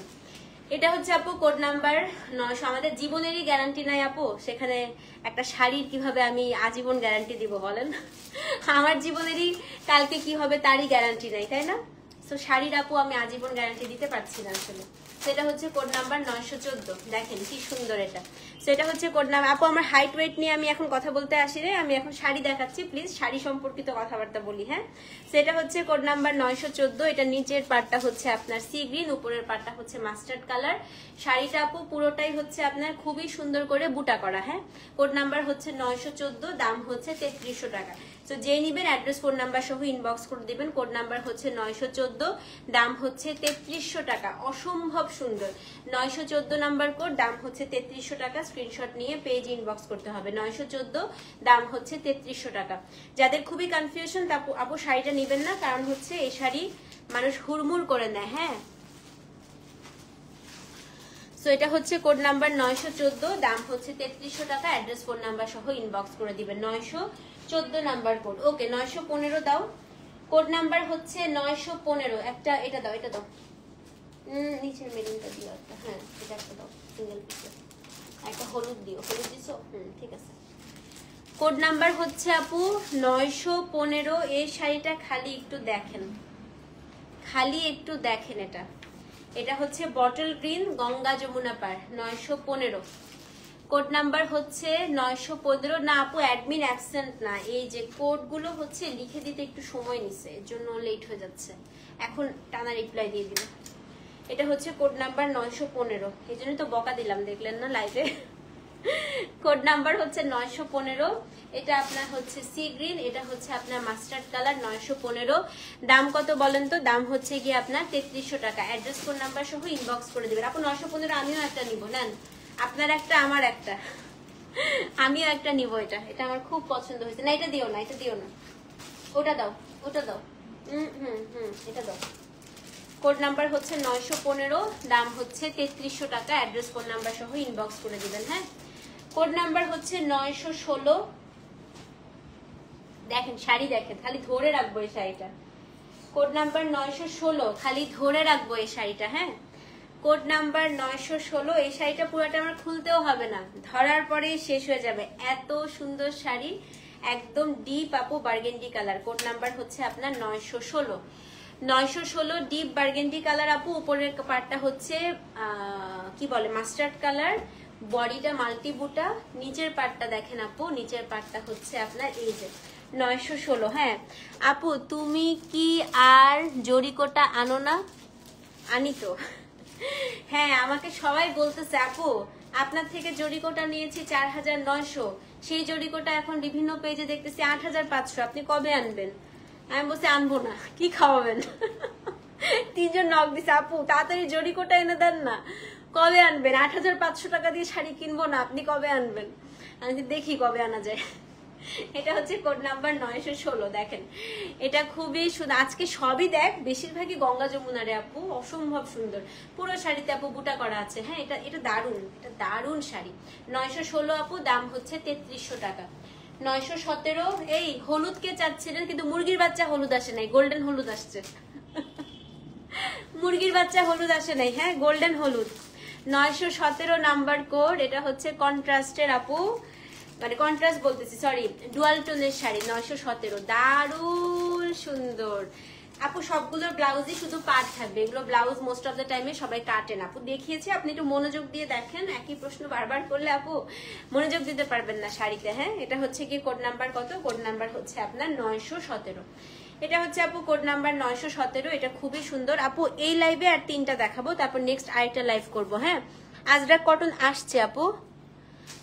এটা হচ্ছে আপু কোড নাম্বার 900। আমাদের জীবনেরই গ্যারান্টি নাই আপু, সেখানে একটা শাড়ির কিভাবে আমি আজীবন গ্যারান্টি দিব বলেন? আমার জীবনেরই কালকে কি হবে তারই গ্যারান্টি নাই, তাই না? তো শাড়ির আপু আমি আজীবন গ্যারান্টি দিতে পারছি না আসলে। সেটা হচ্ছে কোড নাম্বার 914। দেখেন কি সুন্দর এটা। সেটা হচ্ছে কোড নাম্বার আপু। আমার হাইট ওয়েট নিয়ে আমি এখন কথা বলতে আসি রে, আমি এখন শাড়ি দেখাচ্ছি। প্লিজ শাড়ি সম্পর্কিত কথাবার্তা বলি। হ্যাঁ, সেটা হচ্ছে কোড নাম্বার 914। এটা নিচের পার্টটা হচ্ছে আপনার সি গ্রিন, উপরের পার্টটা হচ্ছে মাস্টার্ড কালার। শাড়িটা আপু পুরোটাই হচ্ছে আপনার খুবই সুন্দর করে বুটা করা। হ্যাঁ, কোড নাম্বার হচ্ছে 914, দাম হচ্ছে 3300 টাকা। তো যে নিবেন অ্যাড্রেস ফোন নাম্বার সহ ইনবক্স করে দিবেন। কোড নাম্বার হচ্ছে 914, দাম হচ্ছে 3300 টাকা। অসম্ভব সুন্দর। 914 নাম্বার কোড, দাম হচ্ছে 3300 টাকা। স্ক্রিনশট নিয়ে পেজ ইনবক্স করতে হবে। 914, দাম হচ্ছে 3300 টাকা। যাদের খুবই কনফিউশন আপু শাড়িটা নিবেন না, কারণ হচ্ছে এই শাড়ি মানুষ হুড়মুড় করে নেয়। হ্যাঁ, সো এটা হচ্ছে কোড নাম্বার 914, দাম হচ্ছে 3300 টাকা। অ্যাড্রেস ফোন নাম্বার সহ ইনবক্স করে দিবেন। 914 নাম্বার কোড। ওকে 915 দাও। কোড নাম্বার হচ্ছে 915। একটা এটা দাও, এটা দাও, নিচের মেরুনটা দিও একটা। হ্যাঁ, এটা একটা দাও, সিঙ্গেল পিসের। একটা হলুদ দিও, হলুদ দিছো? ঠিক আছে। কোড নাম্বার হচ্ছে আপু 915। এই শাড়িটা খালি একটু দেখেন, খালি একটু দেখেন। এটা হচ্ছে বটল গ্রিন, গঙ্গা যমুনা পার। 915। কোড নাম্বার হচ্ছে 915। না আপু, অ্যাডমিন অ্যাবসেন্ট না, এই যে কোডগুলো হচ্ছে লিখে দিতে একটু সময় নিছে, এর জন্য লেট হয়ে যাচ্ছে। এখন টানা রিপ্লাই দিয়ে দিল। এটা হচ্ছে কোড নাম্বার 915, এই জন্য তো বকা দিলাম, দেখলেন না লাইভে? কোড নাম্বার হচ্ছে 915, এটা আপনার হচ্ছে সি গ্রিন, এটা হচ্ছে আপনার মাস্টার্ড কালার, 915। দাম কত বলেন তো? দাম হচ্ছে গিয়ে আপনার 3300 টাকা। অ্যাড্রেস ফোন নাম্বার সহ ইনবক্স করে দিবেন। আপু 915 আমিও একটা নিব, নেন, আপনার একটা আমার একটা, আমিও একটা নিব। এটা এটা আমার খুব পছন্দ হয়েছে। না এটা দিও না, এটা দিও না, ওটা দাও, ওটা দাও। এটা দাও। কোড নাম্বার হচ্ছে 915, দাম হচ্ছে 3300 টাকা। অ্যাড্রেস ফোন নাম্বার সহ ইনবক্স করে দিবেন। হ্যাঁ, কোড নাম্বার হচ্ছে 916। দেখেন শাড়ি দেখেন, খালি ধরে রাখবো এই শাড়িটা। কোড নাম্বার 916, খালি ধরে রাখবো এই শাড়িটা। হ্যাঁ, কোড নাম্বার 916। এই শাড়িটা পুরোটা আমার খুলতেও হবে না, ধরার পরেই শেষ হয়ে যাবে। এত সুন্দর শাড়ি, একদম ডিপ আপু বার্গেন্ডি কালার। কোড নাম্বার হচ্ছে আপনার 916। 916 ডিপ বার্গেন্ডি কালার আপু। উপরের পার্টটা হচ্ছে কি বলে মাস্টার্ড কালার, বডিটা মাল্টি বুটা। নিচের পার্টটা দেখেন আপু, নিচের পার্টটা হচ্ছে আপনার এই যে 916। হ্যাঁ আপু, তুমি কি আর জরিকোটা আনো না? আনি তো। হ্যাঁ, আমাকে সবাই বলতেছে আপু আপনার থেকে জরিকোটা নিয়েছি 4900, সেই জরিকোটা এখন বিভিন্ন পেজে দেখতেছি 8500, আপনি কবে আনবেন? আমি বলছি আনবো না, কি খাওয়াবেন? 3 জন নক দিছে, আপু তাড়াতাড়ি জরিকোটা এনে দেন না, কবে আনবেন? 8500 টাকা দিয়ে শাড়ি কিনবো না, আপনি কবে আনবেন? আমি দেখি কবে আনা যায়। এটা হচ্ছে কোড নাম্বার 916। দেখেন এটা খুবই সুন্দর। আজকে সবই দেখ বেশিরভাগই গঙ্গা যমুনারে আপু, অসম্ভব সুন্দর। পুরো শাড়িতে আপু বুটা করা আছে। হ্যাঁ, এটা এটা দারুন, এটা দারুন শাড়ি। 916 আপু, দাম হচ্ছে 3300 টাকা। 917। এই হলুদ কে চাচ্ছিলেন, কিন্তু মুরগির বাচ্চা হলুদ আসে নাই, গোল্ডেন হলুদ আসছে। মুরগির বাচ্চা হলুদ আসে নাই, হ্যাঁ গোল্ডেন হলুদ। 917 নাম্বার কোড। এটা হচ্ছে কন্ট্রাস্টের আপু, মানে কন্ট্রাস্ট বলতেছি, সরি, ডুয়াল টোনের শাড়ি। 917, দারুণ সুন্দর আপু। সবগুলোর ব্লাউজই শুধু পাট থাকবে, এগুলো ব্লাউজ মোস্ট অফ দ্য টাইমে সবাই কাটেন আপু, দেখিয়েছি। আপনি একটু মনোযোগ দিয়ে দেখেন, একই প্রশ্ন বারবার করলে আপু মনোযোগ দিতে পারবেন না শাড়িতে। হ্যাঁ, এটা হচ্ছে কি কোড নাম্বার কত? কোড নাম্বার হচ্ছে আপনার 917। এটা হচ্ছে আপু কোড নাম্বার 917। এটা খুবই সুন্দর আপু। এই লাইভে আর 3টা দেখাবো, তারপর নেক্সট আরেকটা লাইভ করবো। হ্যাঁ, আজরাক কটন আসছে আপু।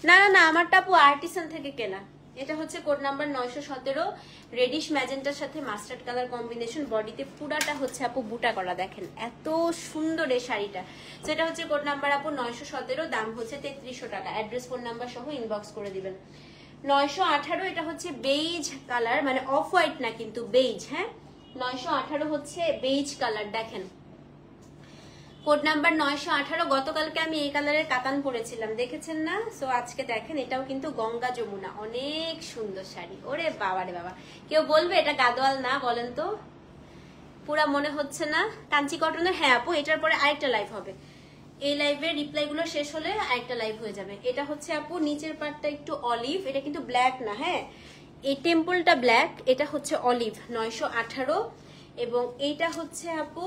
না না না, আমারটা আপু আর্টিসান থেকে কেনা। এটা হচ্ছে কোড নাম্বার 917, রেডিশ ম্যাজেন্টার সাথে মাস্টার্ড কালার কম্বিনেশন। বডিতে পুরাটা হচ্ছে আপু বুটা করা, দেখেন এত সুন্দর এই শাড়িটা। তো এটা হচ্ছে কোড নাম্বার আপু 917, দাম হচ্ছে 3300 টাকা। অ্যাড্রেস ফোন নাম্বার সহ ইনবক্স করে দিবেন। 918, এটা হচ্ছে বেইজ কালার, মানে অফ হোয়াইট না কিন্তু বেইজ। হ্যাঁ, 918 হচ্ছে বেইজ কালার। দেখেন কোড নাম্বার 918। গতকালকে আমি এই কালারের কাতান পরেছিলাম, দেখেছেন না? সো আজকে দেখেন, এটাও কিন্তু গঙ্গা যমুনা, অনেক সুন্দর শাড়ি। ওরে বাবা রে বাবা, কেউ বলবে এটা গাদোয়াল না? বলেন তো, পুরা মনে হচ্ছে না কাঞ্চি কটনের? হ্যাঁ আপু, এটার পরে আরেকটা লাইভ হবে। এই লাইভের রিপ্লাই গুলো শেষ হলে আরেকটা লাইভ হয়ে যাবে। এটা হচ্ছে আপু নিচের পার্টটা একটু অলিভ, এটা কিন্তু ব্ল্যাক না। হ্যাঁ, এই টেম্পলটা ব্ল্যাক, এটা হচ্ছে অলিভ। 918। এবং এইটা হচ্ছে আপু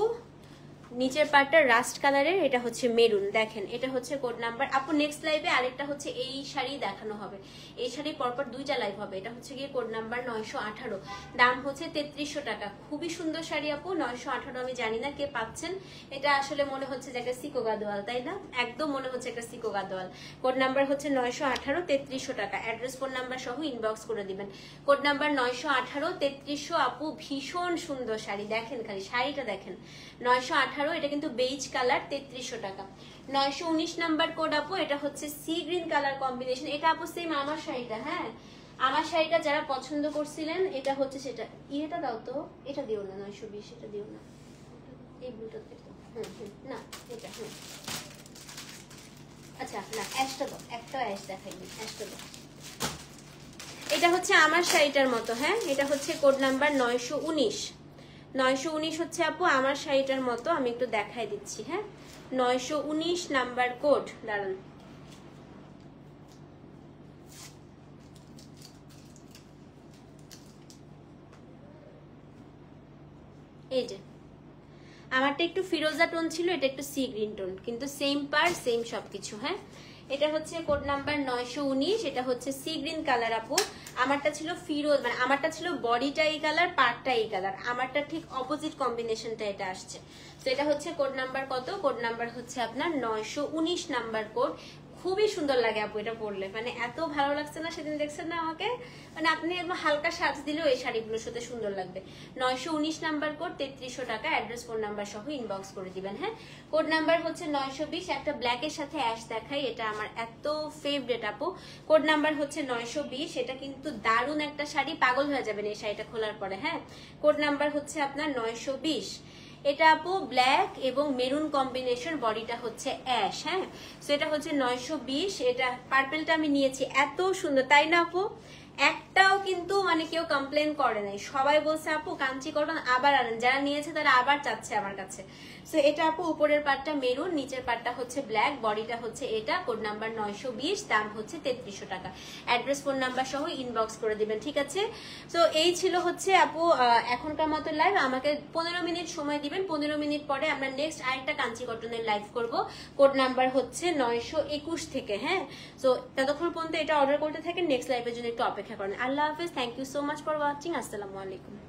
নিচের পার্টটা রাস্ট কালারের, এটা হচ্ছে মেরুন। দেখেন এটা হচ্ছে কোড নাম্বার আপু। নেক্সট লাইভে আরেকটা হচ্ছে এই শাড়ি দেখানো হবে, এই শাড়ি পরপর 2টা লাইভ হবে। এটা হচ্ছে গিয়ে কোড নাম্বার 918, দাম হচ্ছে 3300 টাকা। খুবই সুন্দর শাড়ি আপু, 918। আমি জানি না কে পাচ্ছেন, এটা আসলে মনে হচ্ছে যে একটা সিকো গাদোয়াল, তাই না? একদম মনে হচ্ছে একটা সিকো গাদোয়াল। কোড নাম্বার হচ্ছে 918, 3300 টাকা। অ্যাড্রেস ফোন নাম্বার সহ ইনবক্স করে দিবেন। কোড নাম্বার 918, 3300 আপু। ভীষণ সুন্দর শাড়ি, দেখেন খালি শাড়িটা দেখেন। 918, এটা কিন্তু বেইজ কালার, 3300 টাকা। 919 নাম্বার কোড আপু। এটা হচ্ছে সি গ্রিন কালার কম্বিনেশন। এটা আপু সেম আমার শাড়িটা। হ্যাঁ, আমার শাড়িটা যারা পছন্দ করছিলেন, এটা হচ্ছে সেটা। এটা দাও তো, এটা দিও না, 920, এটা দিও না, এই ব্লুটা দিও। না এটা, আচ্ছা না, অ্যাশটা দাও, একটা অ্যাশ দেখাইনি, অ্যাশটা দাও। এটা হচ্ছে আমার শাড়িটার মতো। হ্যাঁ, এটা হচ্ছে কোড নাম্বার 919। 919 হচ্ছে আপু আমার শাড়িটার মতো। আমি একটু দেখাই দিচ্ছি। হ্যাঁ, 919 নাম্বার কোড। দাঁড়ান, এই যে আমারটা একটু ফিরোজা টোন ছিল, এটা একটু সি গ্রিন টোন, কিন্তু সেম পার সেম সবকিছু। হ্যাঁ, এটা হচ্ছে কোড নাম্বার 919। এটা হচ্ছে সি গ্রিন কালার আপু। আমারটা ছিল ফিরোজ, মানে আমারটা ছিল বডিটা এই কালার, পার্টটা এই কালার। আমারটা ঠিক অপোজিট কম্বিনেশনটা এটা আসছে। তো এটা হচ্ছে কোড নাম্বার কত? কোড নাম্বার হচ্ছে আপনার 919 নাম্বার কোড। খুবই সুন্দর লাগে আপু এটা পরলে, মানে এত ভালো লাগছে না, সেদিন দেখছেন না আমাকে, মানে আপনি একদম হালকা সাজ দিলেও এই শাড়িগুলোর সাথে সুন্দর লাগবে। 919 নাম্বার কোড, 3300 টাকা, অ্যাড্রেস ফোন নাম্বার সহ ইনবক্স করে দিবেন। হ্যাঁ, কোড নাম্বার হচ্ছে 920। একটা ব্ল্যাকের সাথে অ্যাশ দেখাই, এটা আমার এত ফেভারিট আপু। কোড নাম্বার হচ্ছে 920। এটা কিন্তু দারুণ একটা শাড়ি, পাগল হয়ে যাবেন এই শাড়িটা খোলার পরে। হ্যাঁ, কোড নাম্বার হচ্ছে আপনার 920। এটা আপু ব্ল্যাক এবং মেরুন কম্বিনেশন, বডিটা হচ্ছে অ্যাশ। হ্যাঁ, সো এটা হচ্ছে 920। এটা পার্পেলটা আমি নিয়েছি, এত সুন্দর তাই না আপু? একটাও কিন্তু মানে কেউ কমপ্লেন করে নাই, সবাই বলছে আপু কাঞ্চি কটন আবার আনেন, যারা নিয়েছে তারা আবার চাচ্ছে আমার কাছে। সো এটা আপু উপরের পার্টটা মেরুন, নিচের পার্টটা হচ্ছে ব্ল্যাক, বডিটা হচ্ছে এটা। কোড নাম্বার 920, দাম হচ্ছে 3300 টাকা। অ্যাড্রেস ফোন নাম্বার সহ ইনবক্স করে দিবেন, ঠিক আছে? সো এই ছিল হচ্ছে আপু এখনকার মতো লাইভ। আমাকে 15 মিনিট সময় দিবেন, 15 মিনিট পরে আমরা নেক্সট আরেকটা কাঞ্চি কটনের লাইভ করব। কোড নাম্বার হচ্ছে 921 থেকে। হ্যাঁ, সো ততক্ষণ পর্যন্ত এটা অর্ডার করতে থাকেন, নেক্সট লাইভের জন্য একটু অপেক্ষা করেন। আল্লাহ হাফেজ, thank you so much for watching. আসসালামু আলাইকুম।